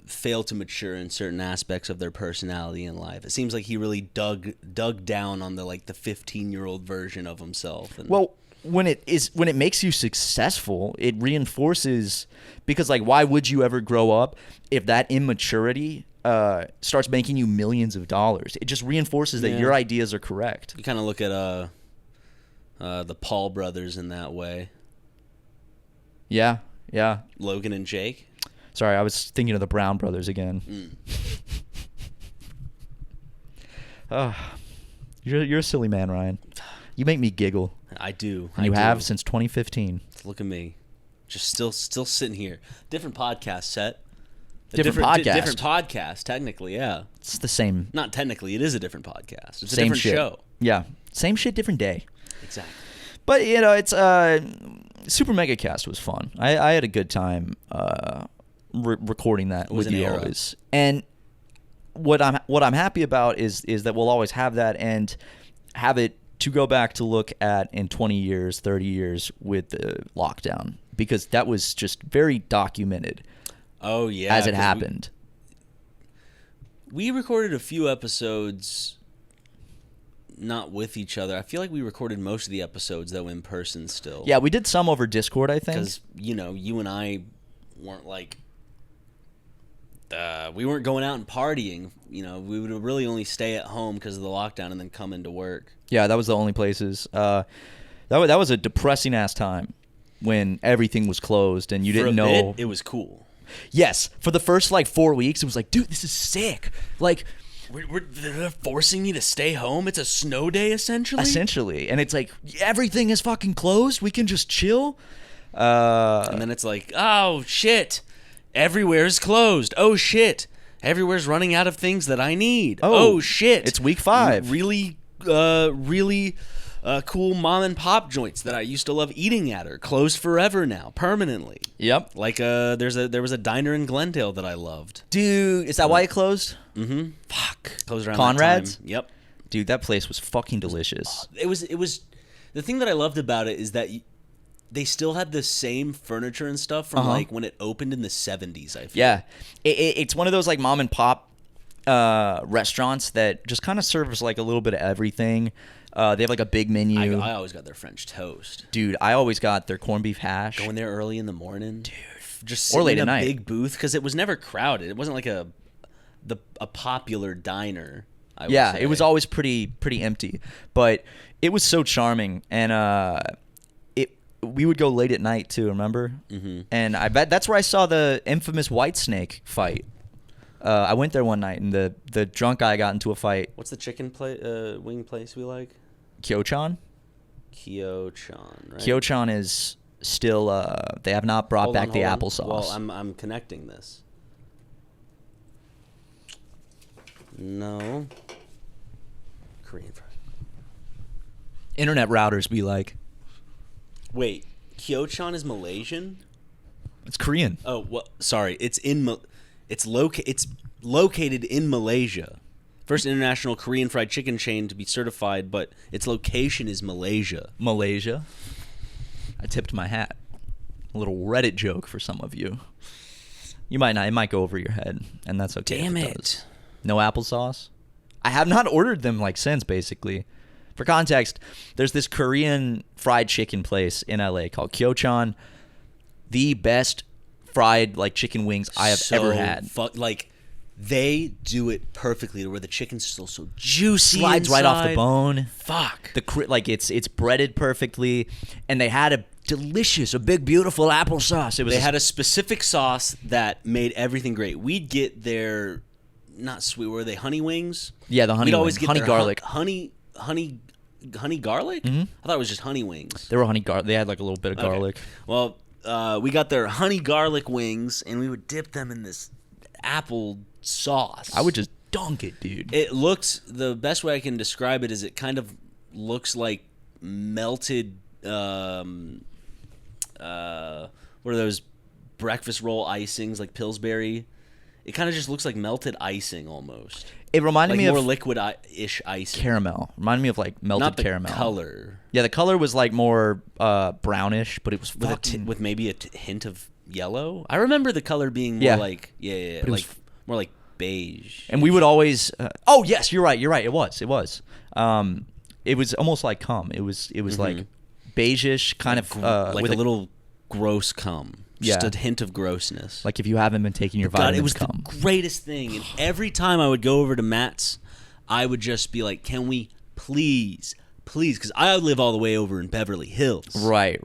fail to mature in certain aspects of their personality in life. It seems like he really dug down on the 15-year-old version of himself. And Well, when it makes you successful, it reinforces, because like, why would you ever grow up if that immaturity starts making you millions of dollars? It just reinforces that your ideas are correct. you kind of look at the Paul brothers in that way. Yeah. Logan and Jake. Sorry, I was thinking of the Brown brothers again. You're a silly man, Ryan. You make me giggle. I do. And you have since 2015. Look at me, just still sitting here. Different podcast set. Different podcast. Different podcast. Technically, yeah. It's the same. Not technically. It is a different podcast. It's a Same different shit. show. Yeah. Same shit, different day. Exactly. But, you know, it's Super Mega Cast was fun. I had a good time recording that was with an you era. always. And what I'm happy about is that we'll always have that and have it to go back to look at in 20 years, 30 years with the lockdown, because that was just very documented Oh yeah. as it 'cause happened. We recorded a few episodes not with each other. I feel like we recorded most of the episodes though in person still. Yeah, we did some over Discord, I think. Because you and I weren't we weren't going out and partying. We would really only stay at home because of the lockdown and then come into work. Yeah, that was the only places. That was a depressing ass time when everything was closed and you For a didn't know. bit, it was cool. Yes, for the first 4 weeks, it was like, dude, this is sick. They're forcing me to stay home. It's a snow day, essentially. And it's like, everything is fucking closed. We can just chill. And then it's like, oh shit, everywhere's closed. Oh shit, everywhere's running out of things that I need. Oh shit, it's week 5. Really cool mom and pop joints that I used to love eating at are closed forever now, permanently. Yep. There was a diner in Glendale that I loved. Dude, is that why it closed? Mm-hmm. Fuck. Closed around Conrad's? that time. Yep. Dude, that place was fucking delicious. It was the thing that I loved about it is that they still had the same furniture and stuff from when it opened in the 70s, I feel. Yeah. It's one of those mom and pop restaurants that just kind of serves a little bit of everything. They have a big menu. I always got their French toast. Dude, I always got their corned beef hash. Going there early in the morning. Dude. Just Or sitting late in at a night. big booth because it was never crowded. It wasn't like a popular diner. I would say. It was always pretty empty, but it was so charming, and we would go late at night too. Remember? Mm-hmm. And I bet that's where I saw the infamous Whitesnake fight. I went there one night, and the drunk guy got into a fight. What's the chicken wing place we like? Ǩyō-chan? Ǩyō-chan, right? Ǩyō-chan is still. They have not brought back the hold on. applesauce. Well, I'm connecting this. No. Korean fries. Internet routers be like. Wait, Ǩyō-chan is Malaysian? It's Korean. Oh, well, sorry. It's located in Malaysia. First international Korean fried chicken chain to be certified, but its location is Malaysia. Malaysia. I tipped my hat. A little Reddit joke for some of you. You might not. It might go over your head, and that's okay. Damn if it. does. No applesauce? I have not ordered them since, basically. For context, there's this Korean fried chicken place in LA called 꽰ᴠ. The best fried chicken wings I have ever had. They do it perfectly to where the chicken's still so juicy, Slides right off the bone. Fuck. It's breaded perfectly, and they had a big beautiful applesauce. They had a specific sauce that made everything great. We'd get their not sweet. Were they honey wings? Yeah, the honey. We'd always wings. get honey their garlic. honey garlic. Mm-hmm. I thought it was just honey wings. They were honey garlic. They had a little bit of garlic. Well, we got their honey garlic wings, and we would dip them in this apple sauce. I would just dunk it, dude. It looks, the best way I can describe it is it kind of looks like melted. What are those breakfast roll icings like Pillsbury? It kind of just looks like melted icing almost. It reminded me more of liquid-ish icing. Caramel. Reminded me of melted Not the caramel. color. Yeah, the color was more brownish, but it was With maybe a hint of yellow. I remember the color being more But it was more like beige. And we would always. Oh yes, you're right. It was. It was almost like cum. It was like beigeish kind of with with a little gross cum. Just a hint of grossness. Like if you haven't been taking your God, vitamins, it was cum. the greatest thing. And every time I would go over to Matt's, I would just be like, "Can we please?" Because I live all the way over in Beverly Hills. Right.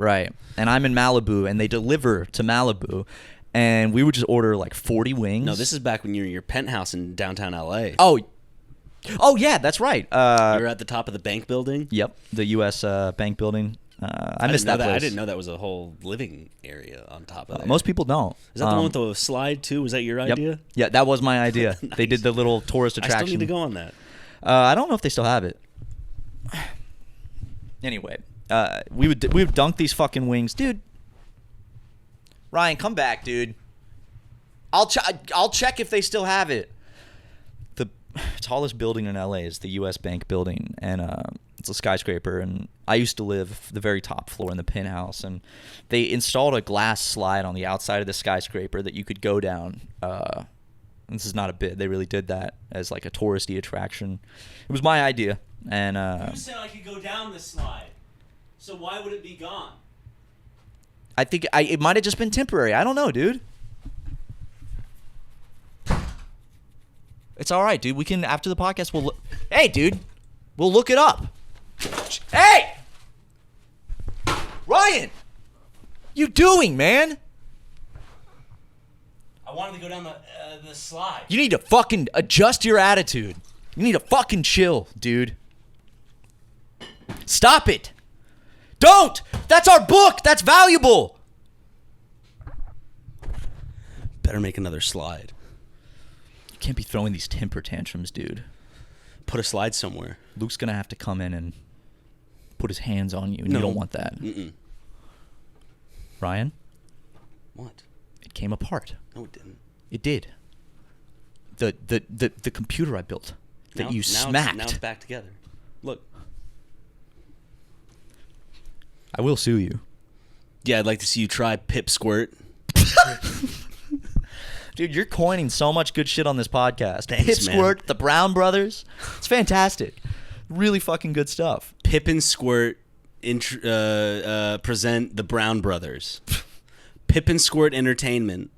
And I'm in Malibu, and they deliver to Malibu, and we would just order 40 wings. No, this is back when you were in your penthouse in downtown LA. Oh yeah, that's right. You were at the top of the bank building. Yep, the U.S. Bank building. I missed that place. I didn't know that was a whole living area on top of it. Most people don't. Is that the one with the slide too? Was that your idea? Yeah, that was my idea. Nice. They did the little tourist attraction. I still need to go on that. I don't know if they still have it. Anyway, we would dunk these fucking wings, dude. Ryan, come back, dude. I'll check if they still have it. The tallest building in LA is the U.S. Bank building, and it's a skyscraper. And I used to live the very top floor in the penthouse, and they installed a glass slide on the outside of the skyscraper that you could go down. This is not a bit. They really did that as a touristy attraction. It was my idea, and You said I could go down this slide, so why would it be gone? I think it might have just been temporary. I don't know, dude. It's all right, dude. We can, after the podcast, hey, dude, we'll look it up. Hey! Ryan! You doing, man? I wanted to go down the slide. You need to fucking adjust your attitude. You need to fucking chill, dude. Stop it. Don't! That's our book! That's valuable! Better make another slide. You can't be throwing these temper tantrums, dude. Put a slide somewhere. Luke's gonna have to come in and put his hands on you, and No. you don't want that. Mm-mm. Ryan, What? it came apart. No, it didn't. It did. The computer I built that you smacked. Now it's back together. Look. I will sue you. Yeah, I'd like to see you try Pipsquirt. Dude, you're coining so much good shit on this podcast. Thanks, Pipsquirt, man. the Brown Brothers. It's fantastic. Really fucking good stuff. Pip and Squirt present the Brown Brothers. Pip and Squirt Entertainment.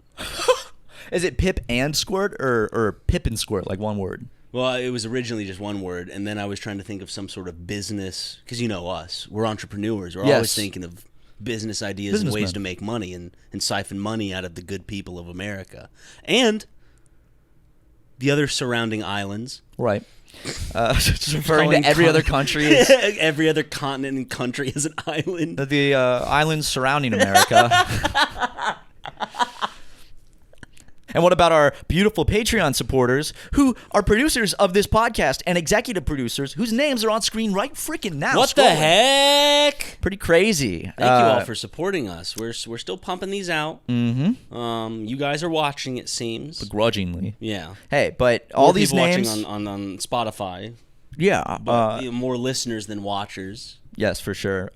Is it Pip and Squirt or Pip and Squirt, like one word? Well, it was originally just one word, and then I was trying to think of some sort of business, because you know us. We're entrepreneurs. We're always thinking of business ideas and ways to make money and siphon money out of the good people of America. And the other surrounding islands. Right. Just referring to every other country. Every other continent and country is an island. The islands surrounding America. And what about our beautiful Patreon supporters who are producers of this podcast and executive producers whose names are on screen right freaking now? What the heck? Pretty crazy. Thank you all for supporting us. We're still pumping these out. Mm-hmm. You guys are watching, it seems. Begrudgingly. Yeah. Hey, but all More these people names... watching on Spotify. Yeah. More listeners than watchers. Yes, for sure.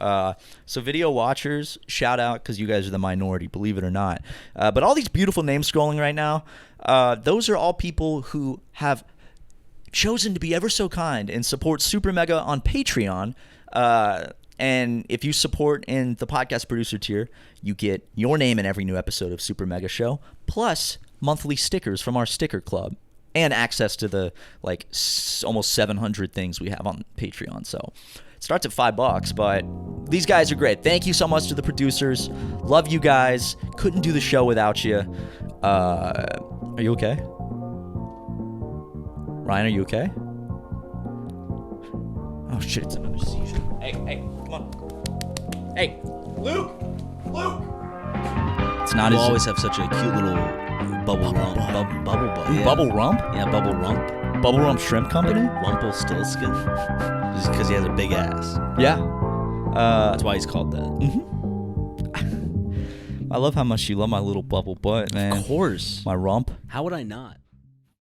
So video watchers, shout out because you guys are the minority, believe it or not. But all these beautiful names scrolling right now, those are all people who have chosen to be ever so kind and support SuperMega on Patreon. And if you support in the podcast producer tier, you get your name in every new episode of SuperMega Show, plus monthly stickers from our sticker club. And access to the almost 700 things we have on Patreon. So it starts at $5, but these guys are great. Thank you so much to the producers. Love you guys. Couldn't do the show without you. Are you okay? Ryan, are you okay? Oh shit! It's another seizure. Hey, come on. Hey, Luke. It's not You as always have such a cute little bubble rump. Bubble butt. Yeah. Bubble rump. Yeah, bubble rump. Bubble Rump Shrimp Company. Rumpelstiltskin. Just because he has a big ass. Yeah. That's why he's called that. I love how much you love my little bubble butt, man. Of course. My rump. How would I not?